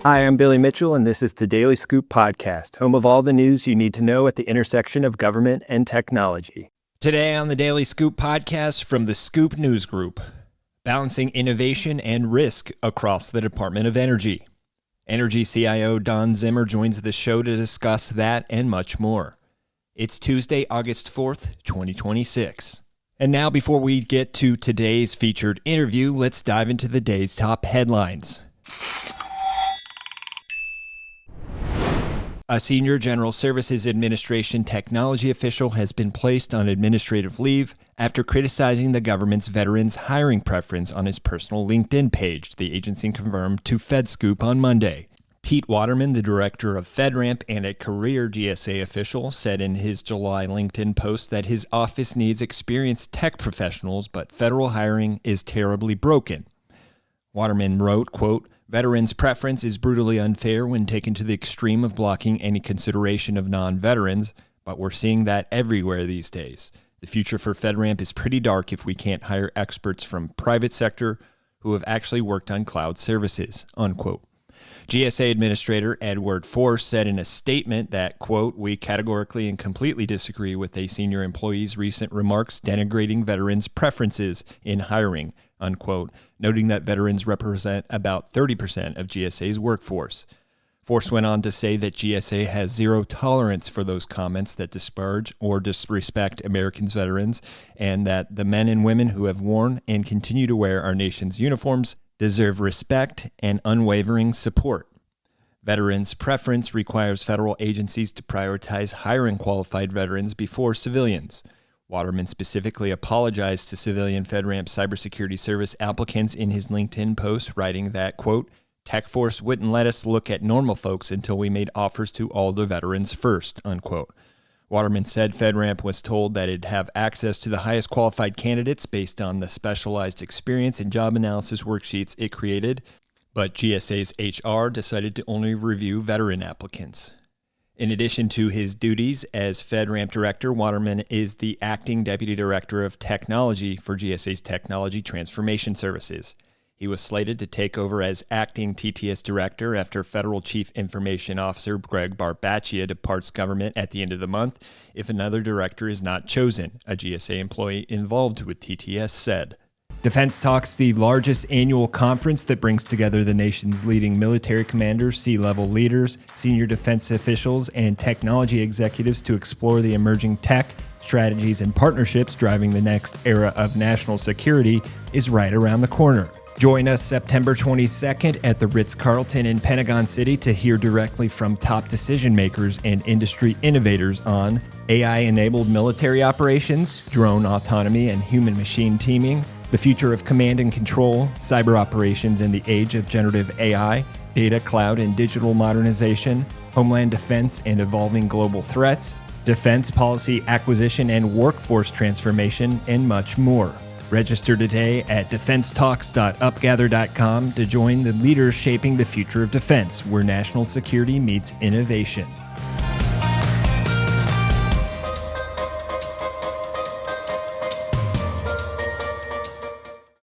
Hi, I'm Billy Mitchell, and this is the Daily Scoop podcast, home of all the news you need to know at the intersection of government and technology. Today on the Daily Scoop podcast from the Scoop News Group, balancing innovation and risk across the Department of Energy. Energy CIO Don Zimmer joins the show to discuss that and much more. It's Tuesday, August 4th, 2026. And now, before we get to today's featured interview, let's dive into the day's top headlines. A senior General Services Administration technology official has been placed on administrative leave after criticizing the government's veterans hiring preference on his personal LinkedIn page, the agency confirmed to FedScoop on Monday. Pete Waterman, the director of FedRAMP and a career GSA official, said in his July LinkedIn post that his office needs experienced tech professionals, but federal hiring is terribly broken. Waterman wrote, quote, "Veterans' preference is brutally unfair when taken to the extreme of blocking any consideration of non-veterans, but we're seeing that everywhere these days. The future for FedRAMP is pretty dark if we can't hire experts from private sector who have actually worked on cloud services," unquote. GSA Administrator Edward Force said in a statement that, quote, "We categorically and completely disagree with a senior employee's recent remarks denigrating veterans' preferences in hiring," unquote, noting that veterans represent about 30% of GSA's workforce. Force went on to say that GSA has zero tolerance for those comments that disparage or disrespect Americans' veterans, and that the men and women who have worn and continue to wear our nation's uniforms deserve respect and unwavering support. Veterans' preference requires federal agencies to prioritize hiring qualified veterans before civilians. Waterman specifically apologized to civilian FedRAMP cybersecurity service applicants in his LinkedIn post, writing that, quote, "TechForce wouldn't let us look at normal folks until we made offers to all the veterans first," unquote. Waterman said FedRAMP was told that it'd have access to the highest qualified candidates based on the specialized experience and job analysis worksheets it created, but GSA's HR decided to only review veteran applicants. In addition to his duties as FedRAMP Director, Waterman is the Acting Deputy Director of Technology for GSA's Technology Transformation Services. He was slated to take over as Acting TTS Director after Federal Chief Information Officer Greg Barbaccia departs government at the end of the month if another director is not chosen, a GSA employee involved with TTS said. Defense Talks, the largest annual conference that brings together the nation's leading military commanders, C-level leaders, senior defense officials, and technology executives to explore the emerging tech, strategies, and partnerships driving the next era of national security, is right around the corner. Join us September 22nd at the Ritz-Carlton in Pentagon City to hear directly from top decision makers and industry innovators on AI-enabled military operations, drone autonomy and human-machine teaming, the future of command and control, cyber operations in the age of generative AI, data, cloud, and digital modernization, homeland defense and evolving global threats, defense policy acquisition and workforce transformation, and much more. Register today at defensetalks.upgather.com to join the leaders shaping the future of defense, where national security meets innovation.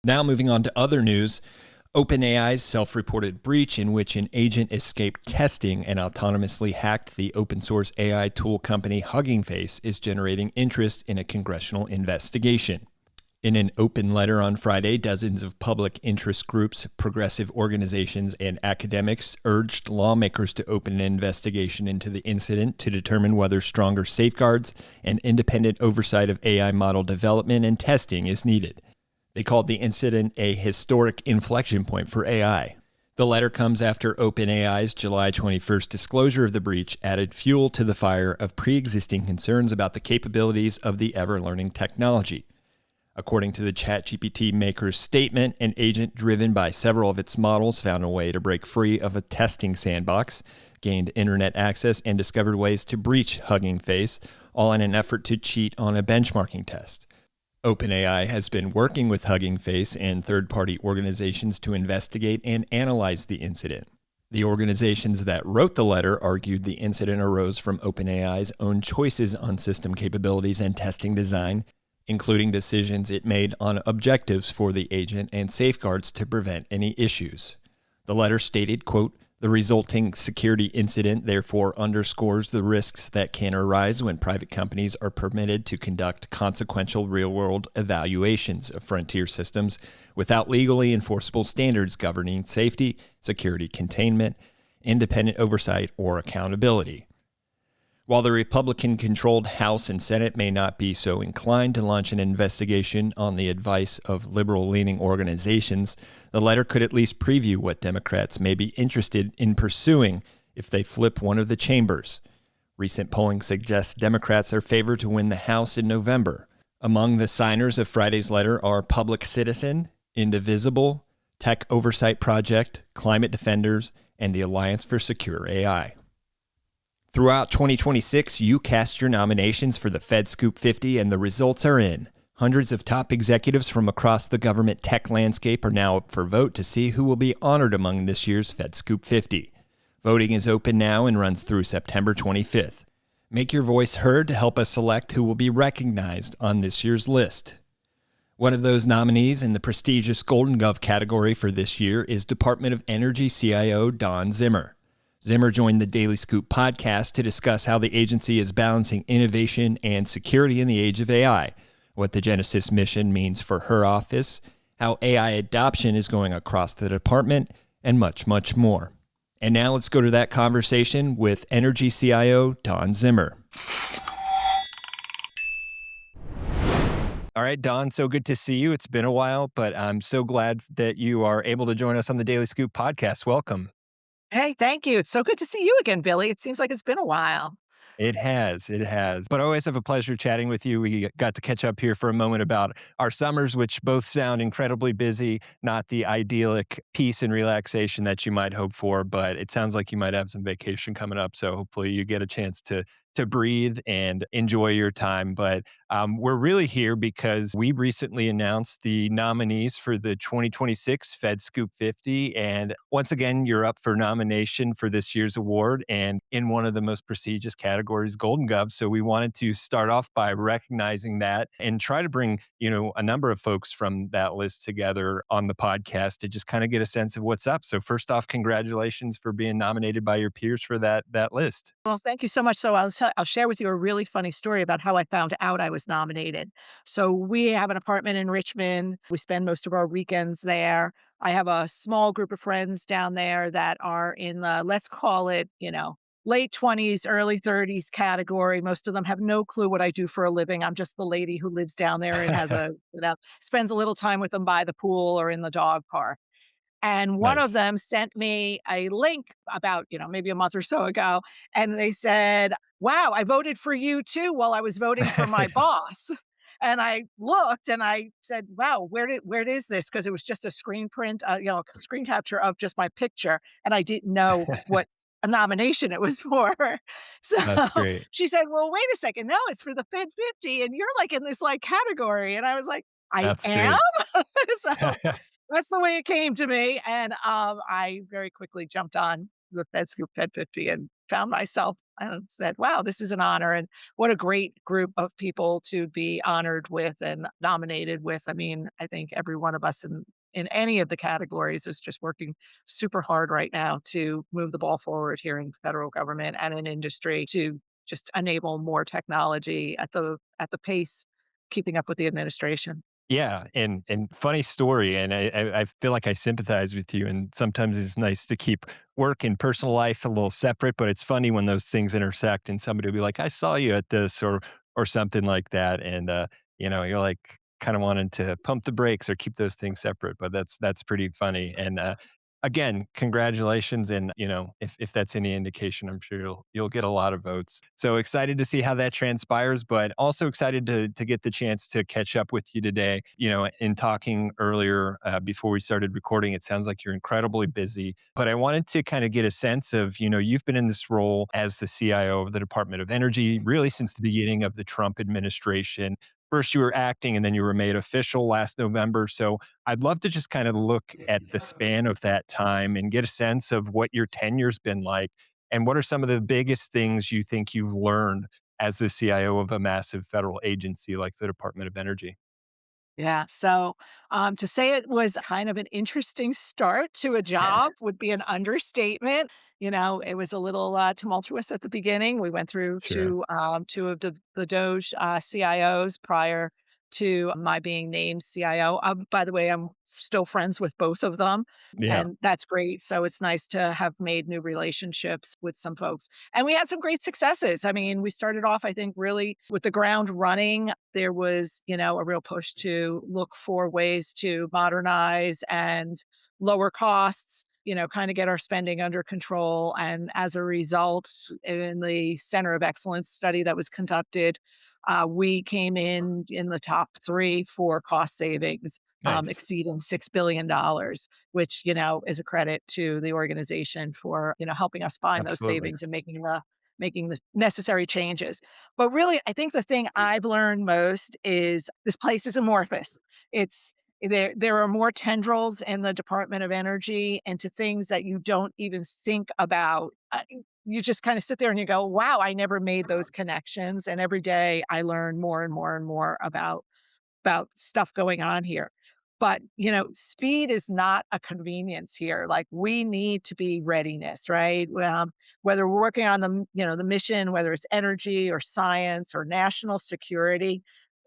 Now moving on to other news, OpenAI's self-reported breach in which an agent escaped testing and autonomously hacked the open-source AI tool company Hugging Face is generating interest in a congressional investigation. In an open letter on Friday, dozens of public interest groups, progressive organizations, and academics urged lawmakers to open an investigation into the incident to determine whether stronger safeguards and independent oversight of AI model development and testing is needed. They called the incident a historic inflection point for AI. The letter comes after OpenAI's July 21st disclosure of the breach added fuel to the fire of pre-existing concerns about the capabilities of the ever-learning technology. According to the ChatGPT maker's statement, an agent driven by several of its models found a way to break free of a testing sandbox, gained internet access, and discovered ways to breach Hugging Face, all in an effort to cheat on a benchmarking test. OpenAI has been working with Hugging Face and third-party organizations to investigate and analyze the incident. The organizations that wrote the letter argued the incident arose from OpenAI's own choices on system capabilities and testing design, including decisions it made on objectives for the agent and safeguards to prevent any issues. The letter stated, quote, The resulting security incident therefore underscores the risks that can arise when private companies are permitted to conduct consequential real-world evaluations of frontier systems without legally enforceable standards governing safety, security containment, independent oversight, or accountability. While the Republican-controlled House and Senate may not be so inclined to launch an investigation on the advice of liberal-leaning organizations, the letter could at least preview what Democrats may be interested in pursuing if they flip one of the chambers. Recent polling suggests Democrats are favored to win the House in November. Among the signers of Friday's letter are Public Citizen, Indivisible, Tech Oversight Project, Climate Defenders, and the Alliance for Secure AI. Throughout 2026, you cast your nominations for the FedScoop 50, and the results are in. Hundreds of top executives from across the government tech landscape are now up for vote to see who will be honored among this year's FedScoop 50. Voting is open now and runs through September 25th. Make your voice heard to help us select who will be recognized on this year's list. One of those nominees in the prestigious Golden Gov category for this year is Department of Energy CIO Don Zimmer. Zimmer joined the Daily Scoop podcast to discuss how the agency is balancing innovation and security in the age of AI, what the Genesis mission means for her office, how AI adoption is going across the department, and much, much more. And now let's go to that conversation with Energy CIO Don Zimmer. All right, Don, so good to see you. It's been a while, but I'm so glad that you are able to join us on the Daily Scoop podcast. Welcome. Hey, thank you. It's so good to see you again, Billy. It seems like it's been a while. It has. It has. But I always have a pleasure chatting with you. We got to catch up here for a moment about our summers, which both sound incredibly busy, not the idyllic peace and relaxation that you might hope for, but it sounds like you might have some vacation coming up. So hopefully you get a chance to breathe and enjoy your time. But we're really here because we recently announced the nominees for the 2026 FedScoop 50. And once again, you're up for nomination for this year's award and in one of the most prestigious categories, Golden Gov. So we wanted to start off by recognizing that and try to bring, a number of folks from that list together on the podcast to just kind of get a sense of what's up. So first off, congratulations for being nominated by your peers for that list. Well, thank you so much. So I'll share with you a really funny story about how I found out I was nominated. So we have an apartment in Richmond. We spend most of our weekends there. I have a small group of friends down there that are in the, let's call it, late 20s, early 30s category. Most of them have no clue what I do for a living. I'm just the lady who lives down there and spends a little time with them by the pool or in the dog park. And one of Nice. them sent me a link about, maybe a month or so ago. And they said, wow, I voted for you too while I was voting for my boss. And I looked and I said, wow, where is this? Because it was just a screen print, screen capture of just my picture. And I didn't know what a nomination it was for. So That's great. she said, well, wait a second. No, it's for the Fed 50. And you're like in this like category. And I was like, I That's am. great. So that's the way it came to me, and, I very quickly jumped on the FedScoop Fed 50 and found myself and said, "Wow, this is an honor, and what a great group of people to be honored with and nominated with." I mean, I think every one of us in any of the categories is just working super hard right now to move the ball forward here in federal government and in industry to just enable more technology at the pace keeping up with the administration. Yeah, and funny story, and I feel like I sympathize with you. And sometimes it's nice to keep work and personal life a little separate. But it's funny when those things intersect, and somebody will be like, "I saw you at this," or something like that, and you're like kind of wanting to pump the brakes or keep those things separate. But that's pretty funny. And again, congratulations, and if that's any indication, I'm sure you'll get a lot of votes. So excited to see how that transpires, but also excited to get the chance to catch up with you today. In talking earlier before we started recording, it sounds like you're incredibly busy, but I wanted to kind of get a sense of, you've been in this role as the CIO of the Department of Energy really since the beginning of the Trump administration. First, you were acting and then you were made official last November. So I'd love to just kind of look at the span of that time and get a sense of what your tenure's been like. And what are some of the biggest things you think you've learned as the CIO of a massive federal agency like the Department of Energy? Yeah. So to say it was kind of an interesting start to a job would be an understatement. It was a little tumultuous at the beginning. We went through Sure. two of the Doge CIOs prior to my being named CIO. By the way, I'm still friends with both of them, Yeah. and that's great. So it's nice to have made new relationships with some folks. And we had some great successes. I mean, we started off, I think, really with the ground running. There was, a real push to look for ways to modernize and lower costs, kind of get our spending under control. And as a result, in the Center of Excellence study that was conducted, we came in the top three for cost savings, Nice. exceeding $6 billion, which is a credit to the organization for helping us find those Absolutely. savings and making the necessary changes. But really, I think the thing I've learned most is this place is amorphous. It's there are more tendrils in the Department of Energy into things that you don't even think about. You just kind of sit there and you go, wow, I never made those connections. And every day I learn more and more and more about stuff going on here. But, speed is not a convenience here. Like we need to be readiness, right? Whether we're working on the mission, whether it's energy or science or national security,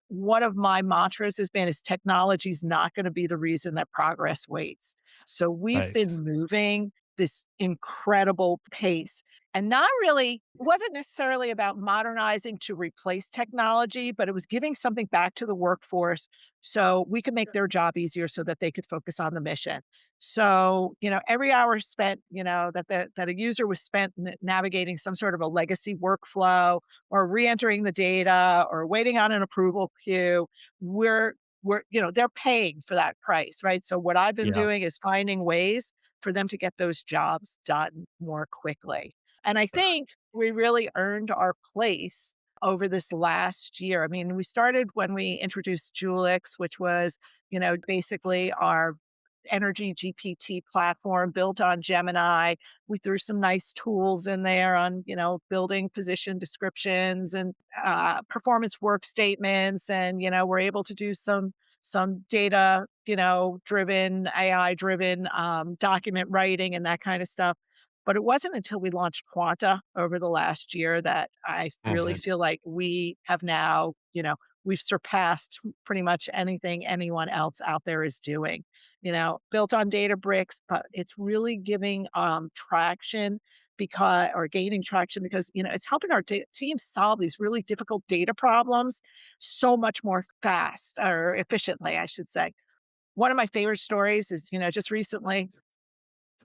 one of my mantras has been is technology is not going to be the reason that progress waits. So we've Nice. been moving this incredible pace and not really wasn't necessarily about modernizing to replace technology, but it was giving something back to the workforce so we could make their job easier so that they could focus on the mission. So, every hour spent, that a user was spent navigating some sort of a legacy workflow or re-entering the data or waiting on an approval queue, they're paying for that price, right? So what I've been Yeah. doing is finding ways for them to get those jobs done more quickly. And I think we really earned our place over this last year. I mean, we started when we introduced Julix, which was, basically our energy GPT platform built on Gemini. We threw some nice tools in there on, building position descriptions and performance work statements. And, we're able to do some data, driven, AI driven document writing and that kind of stuff. But it wasn't until we launched Quanta over the last year that I really Mhm. feel like we have now, we've surpassed pretty much anything anyone else out there is doing, built on Databricks, but it's really giving traction because or gaining traction because it's helping our team solve these really difficult data problems so much more fast or efficiently, I should say. One of my favorite stories is, just recently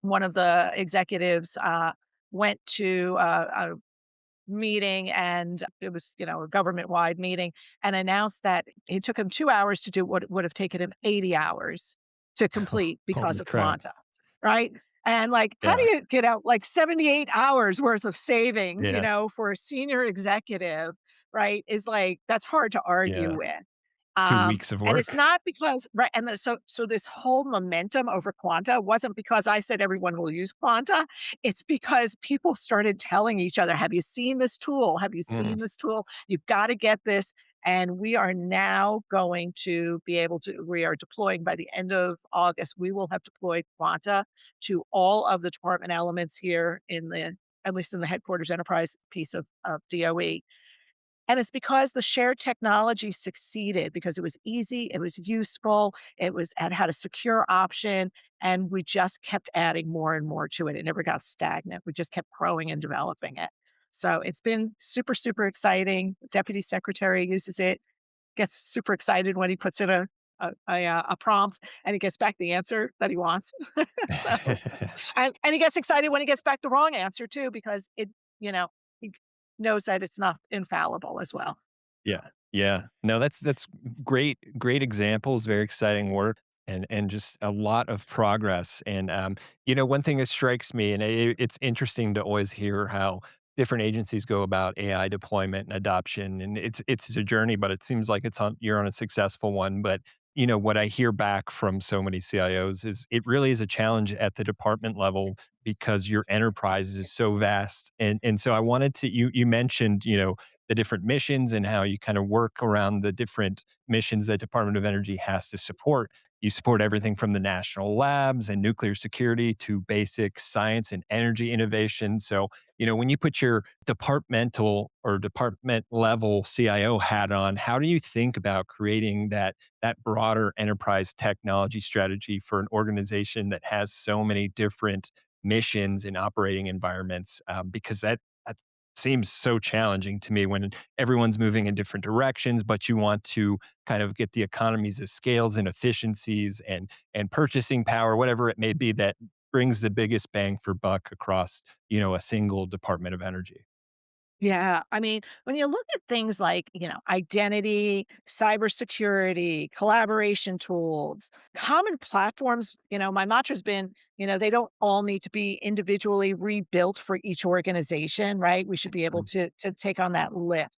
one of the executives went to a meeting and it was, a government wide meeting and announced that it took him 2 hours to do what would have taken him 80 hours to complete because Holy of crap. Quanta. Right. And like, how do Yeah. you get out like 78 hours worth of savings, Yeah. for a senior executive? Right. Is like, that's hard to argue Yeah. with. 2 weeks of And it's work. not because right, and so this whole momentum over Quanta wasn't because I said everyone will use Quanta. It's because people started telling each other, "Have you seen this tool? Have you Mhm. seen this tool? You've got to get this." And we are now going to be able to we are deploying by the end of August, we will have deployed Quanta to all of the department elements here in the at least in the headquarters enterprise piece of DOE. And it's because the shared technology succeeded because it was easy, it was useful, it had a secure option, and we just kept adding more and more to it. It never got stagnant. We just kept growing and developing it. So it's been super, super exciting. The deputy secretary uses it, gets super excited when he puts in a prompt and he gets back the answer that he wants. So and he gets excited when he gets back the wrong answer too, because he knows that it's not infallible as well. Yeah. Yeah. No, that's great examples, very exciting work and just a lot of progress. And one thing that strikes me, and it's interesting to always hear how different agencies go about AI deployment and adoption. And it's a journey, but it seems like you're on a successful one. But what I hear back from so many CIOs is it really is a challenge at the department level because your enterprise is so vast. And so I wanted to you mentioned, the different missions and how you kind of work around the different missions that Department of Energy has to support. You support everything from the national labs and nuclear security to basic science and energy innovation. So, when you put your departmental or department level CIO hat on, how do you think about creating that broader enterprise technology strategy for an organization that has so many different missions and operating environments? Because that seems so challenging to me when everyone's moving in different directions, but you want to kind of get the economies of scales and efficiencies and purchasing power, whatever it may be, that brings the biggest bang for buck across a single Department of Energy. Yeah. I mean, when you look at things like, identity, cybersecurity, collaboration tools, common platforms, my mantra's been, they don't all need to be individually rebuilt for each organization, right? We should be able to take on that lift.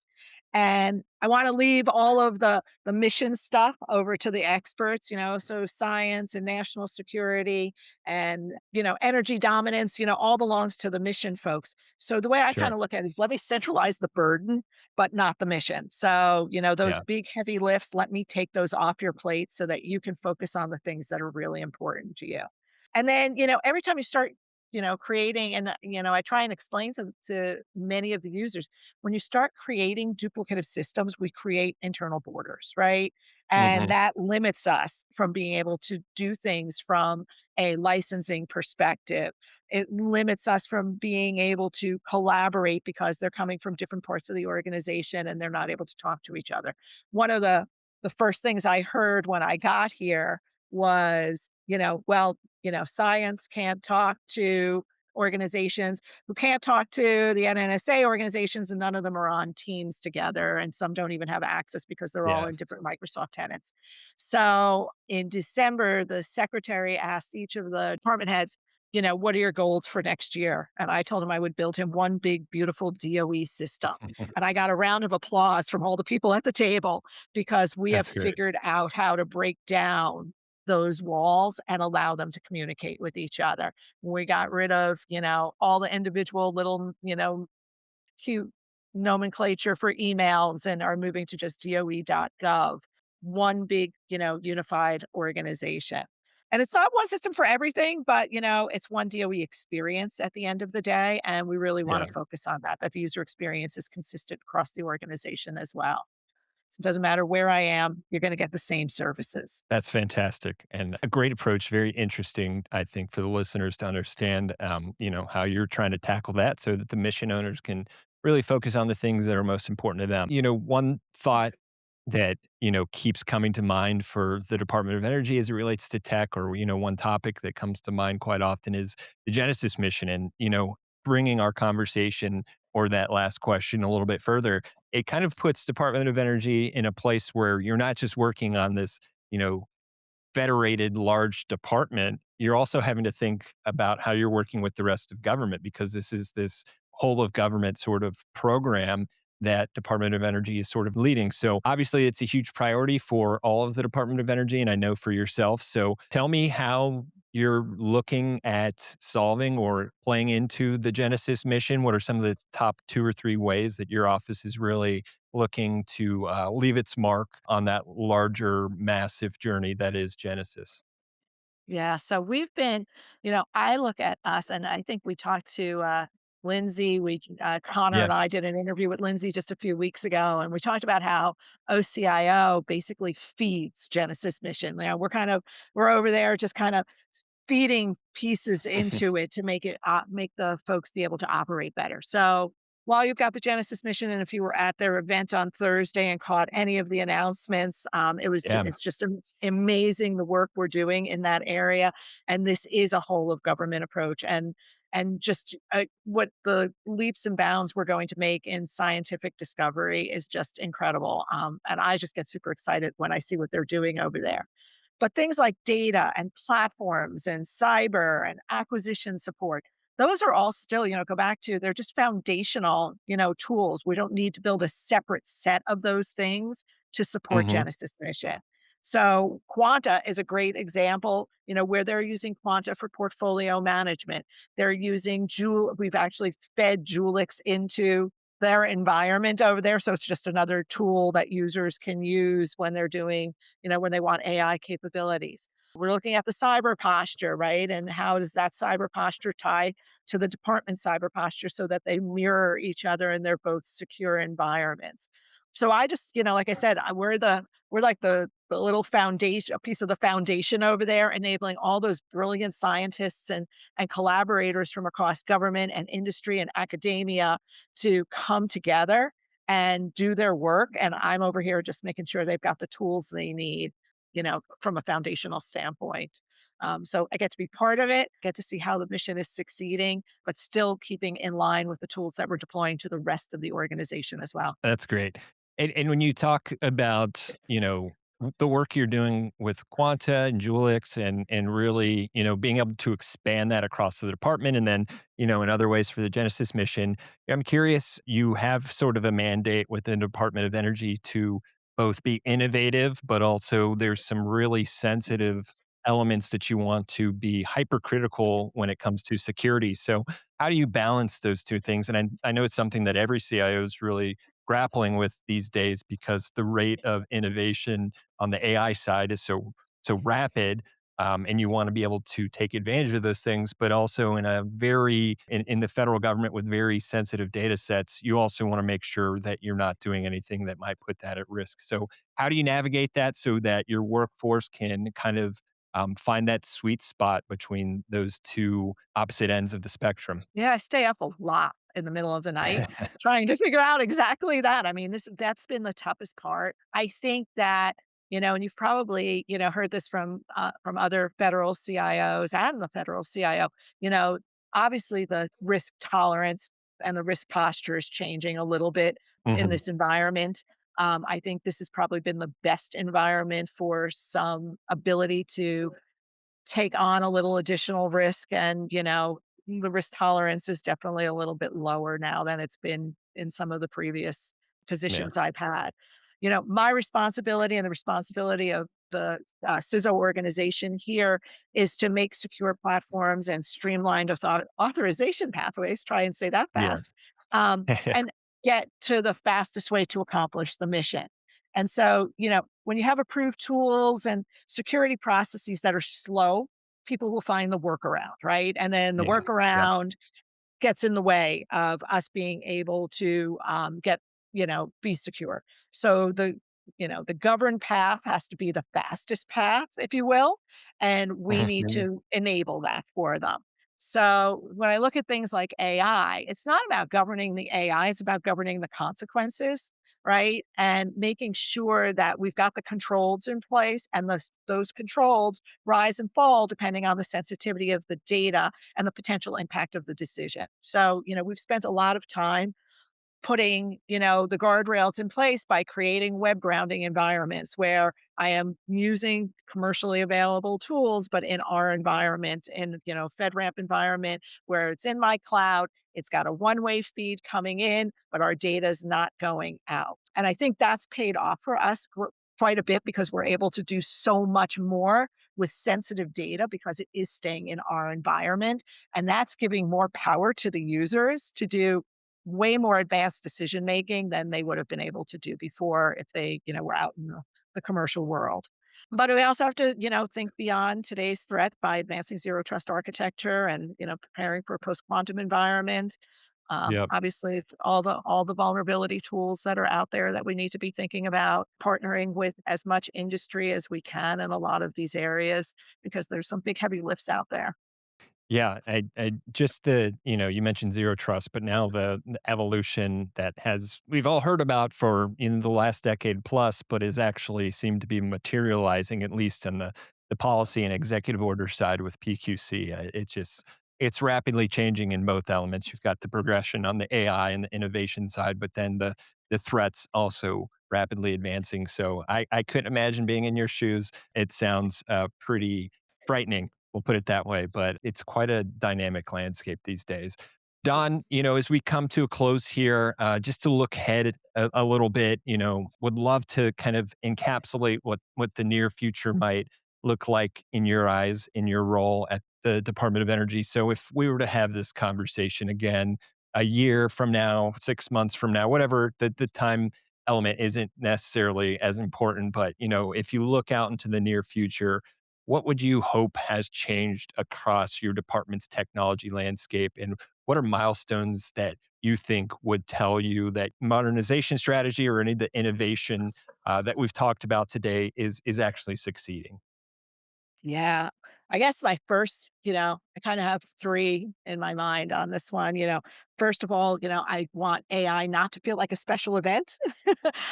And I want to leave all of the mission stuff over to the experts, so science and national security and, energy dominance, all belongs to the mission folks. So the way I kind Sure. of look at it is let me centralize the burden, but not the mission. So, those Yeah. big heavy lifts, let me take those off your plate so that you can focus on the things that are really important to you. And then, every time you start, creating, and, I try and explain to many of the users, when you start creating duplicative systems, we create internal borders, right? And Hmm. that limits us from being able to do things from a licensing perspective. It limits us from being able to collaborate because they're coming from different parts of the organization and they're not able to talk to each other. One of the first things I heard when I got here was, well, science can't talk to organizations who can't talk to the NNSA organizations, and none of them are on teams together. And some don't even have access because they're all Yeah. in different Microsoft tenants. So in December, the secretary asked each of the department heads, what are your goals for next year? And I told him I would build him one big, beautiful DOE system. And I got a round of applause from all the people at the table because we have That's great. figured out how to break down those walls and allow them to communicate with each other. We got rid of, all the individual little, cute nomenclature for emails and are moving to just DOE.gov, one big, unified organization. And it's not one system for everything, but it's one DOE experience at the end of the day. And we really want Yeah. to focus on that the user experience is consistent across the organization as well. So it doesn't matter where I am, you're going to get the same services. That's fantastic and a great approach. Very interesting, I think, for the listeners to understand, how you're trying to tackle that so that the mission owners can really focus on the things that are most important to them. One thought that, keeps coming to mind for the Department of Energy as it relates to tech, or, one topic that comes to mind quite often is the Genesis mission. And, bringing our conversation or that last question a little bit further, it kind of puts Department of Energy in a place where you're not just working on this, you know, federated large department. You're also having to think about how you're working with the rest of government because this whole of government sort of program that Department of Energy is sort of leading. So obviously it's a huge priority for all of the Department of Energy and I know for yourself. So tell me how you're looking at solving or playing into the Genesis mission. What are some of the top two or three ways that your office is really looking to leave its mark on that larger, massive journey that is Genesis? Yeah, so we've been, I look at us, and I think we talked to Lindsay. Connor Yeah. and I did an interview with Lindsay just a few weeks ago, and we talked about how OCIO basically feeds Genesis mission. We're over there just kind of feeding pieces into it to make the folks be able to operate better. So while you've got the Genesis mission, and if you were at their event on Thursday and caught any of the announcements, Yeah. it's just amazing the work we're doing in that area. And this is a whole of government approach, and just what the leaps and bounds we're going to make in scientific discovery is just incredible. And I just get super excited when I see what they're doing over there. But things like data and platforms and cyber and acquisition support, those are all still, go back to they're just foundational, tools. We don't need to build a separate set of those things to support Hmm. Genesis mission. So Quanta is a great example, where they're using Quanta for portfolio management. They're using Joule. We've actually fed Julix into their environment over there. So it's just another tool that users can use when they're doing, when they want AI capabilities. We're looking at the cyber posture, right? And how does that cyber posture tie to the department cyber posture so that they mirror each other and they're both secure environments? So I just, like I said, we're like the little foundation, a piece of the foundation over there, enabling all those brilliant scientists and collaborators from across government and industry and academia to come together and do their work. And I'm over here just making sure they've got the tools they need, from a foundational standpoint. So I get to be part of it, get to see how the mission is succeeding, but still keeping in line with the tools that we're deploying to the rest of the organization as well. That's great. And when you talk about, the work you're doing with Quanta and Julix and really, being able to expand that across the department and then, in other ways for the Genesis mission, I'm curious, you have sort of a mandate within the Department of Energy to both be innovative, but also there's some really sensitive elements that you want to be hypercritical when it comes to security. So how do you balance those two things? And I know it's something that every CIO is really grappling with these days because the rate of innovation on the AI side is so rapid, and you want to be able to take advantage of those things, but also in the federal government with very sensitive data sets, you also want to make sure that you're not doing anything that might put that at risk. So, how do you navigate that so that your workforce can kind of find that sweet spot between those two opposite ends of the spectrum? Yeah, I stay up a lot in the middle of the night trying to figure out exactly that. I mean, that's been the toughest part. I think that, and you've probably, heard this from other federal CIOs and the federal CIO, you know, obviously the risk tolerance and the risk posture is changing a little bit in Hmm. this environment. I think this has probably been the best environment for some ability to take on a little additional risk and, the risk tolerance is definitely a little bit lower now than it's been in some of the previous Yeah. positions I've had. My responsibility and the responsibility of the CISO organization here is to make secure platforms and streamlined authorization pathways, try and say that Yeah. fast, and get to the fastest way to accomplish the mission. And so, when you have approved tools and security processes that are slow, people will find the workaround, right? And then the Yeah. Yep. workaround gets in the way of us being able to be secure. So the governed path has to be the fastest path, if you will, and we need Mhm. to enable that for them. So when I look at things like AI, it's not about governing the AI, it's about governing the consequences, right? And making sure that we've got the controls in place and those controls rise and fall depending on the sensitivity of the data and the potential impact of the decision. So, we've spent a lot of time putting, the guardrails in place by creating web grounding environments where I am using commercially available tools, but in our environment, in, FedRAMP environment where it's in my cloud, it's got a one-way feed coming in, but our data is not going out. And I think that's paid off for us quite a bit because we're able to do so much more with sensitive data because it is staying in our environment. And that's giving more power to the users to do way more advanced decision making than they would have been able to do before if they, were out in the commercial world. But we also have to, think beyond today's threat by advancing zero trust architecture and, preparing for a post quantum environment. Yep. Obviously, all the vulnerability tools that are out there that we need to be thinking about, partnering with as much industry as we can in a lot of these areas because there's some big heavy lifts out there. Yeah, I just you mentioned zero trust, but now the evolution that we've all heard about for in the last decade plus, but is actually seemed to be materializing at least in the policy and executive order side with PQC. It's rapidly changing in both elements. You've got the progression on the AI and the innovation side, but then the threats also rapidly advancing. So I couldn't imagine being in your shoes. It sounds pretty frightening, we'll put it that way, but it's quite a dynamic landscape these days. Don, as we come to a close here, just to look ahead a little bit, would love to kind of encapsulate what the near future might look like in your eyes, in your role at the Department of Energy. So if we were to have this conversation again, a year from now, 6 months from now, whatever, the time element isn't necessarily as important. But, if you look out into the near future, what would you hope has changed across your department's technology landscape? And what are milestones that you think would tell you that modernization strategy or any of the innovation that we've talked about today is actually succeeding? Yeah. I guess my first, I kind of have three in my mind on this one. First of all, I want AI not to feel like a special event,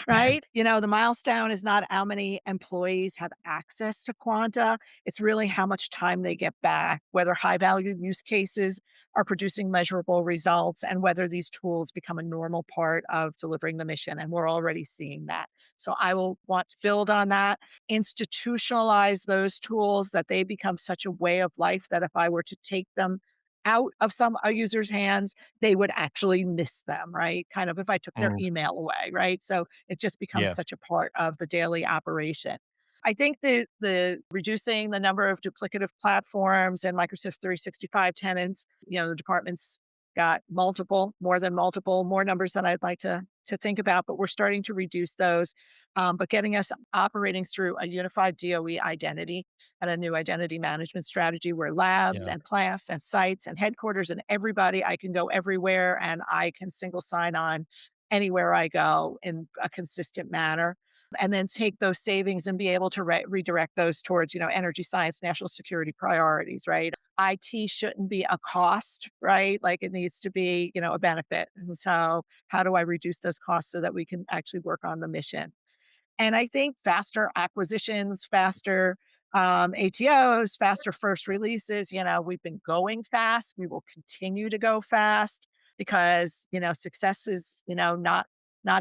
right? The milestone is not how many employees have access to Quanta. It's really how much time they get back, whether high value use cases are producing measurable results, and whether these tools become a normal part of delivering the mission. And we're already seeing that. So I will want to build on that, institutionalize those tools, that they become such a way of life that if I were to take them out of some a user's hands, they would actually miss them, right? Kind of if I took their Mm, email away, right? So it just becomes yeah, such a part of the daily operation. I think the reducing the number of duplicative platforms and Microsoft 365 tenants, the department's got more numbers than I'd like to think about, but we're starting to reduce those. But getting us operating through a unified DOE identity and a new identity management strategy where labs yeah. and plants and sites and headquarters and everybody, I can go everywhere and I can single sign on anywhere I go in a consistent manner. And then take those savings and be able to redirect those towards, energy science, national security priorities, right? IT shouldn't be a cost, right? Like it needs to be, a benefit. And so how do I reduce those costs so that we can actually work on the mission? And I think faster acquisitions, faster ATOs, faster first releases. We've been going fast. We will continue to go fast because success is not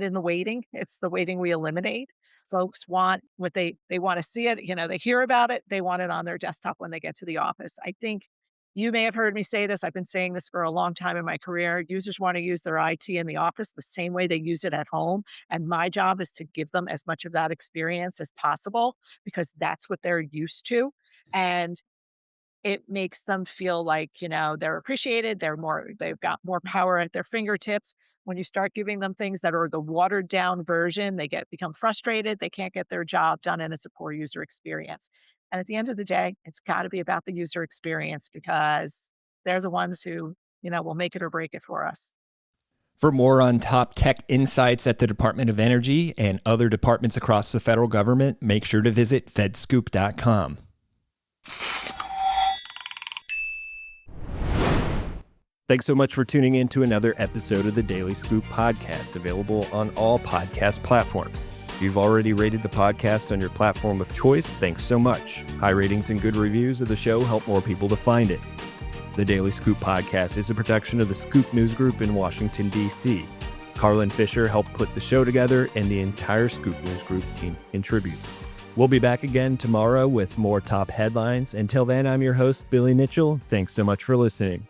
in the waiting. It's the waiting we eliminate. Folks want what they want to see it. They hear about it. They want it on their desktop when they get to the office. I think you may have heard me say this. I've been saying this for a long time in my career. Users want to use their IT in the office the same way they use it at home. And my job is to give them as much of that experience as possible because that's what they're used to. And it makes them feel like, they're appreciated. They've got more power at their fingertips. When you start giving them things that are the watered down version, they become frustrated. They can't get their job done and it's a poor user experience. And at the end of the day, it's got to be about the user experience because they're the ones who, will make it or break it for us. For more on top tech insights at the Department of Energy and other departments across the federal government, make sure to visit fedscoop.com. Thanks so much for tuning in to another episode of the Daily Scoop podcast, available on all podcast platforms. If you've already rated the podcast on your platform of choice, thanks so much. High ratings and good reviews of the show help more people to find it. The Daily Scoop podcast is a production of the Scoop News Group in Washington, D.C. Carlin Fisher helped put the show together, and the entire Scoop News Group team contributes. We'll be back again tomorrow with more top headlines. Until then, I'm your host, Billy Mitchell. Thanks so much for listening.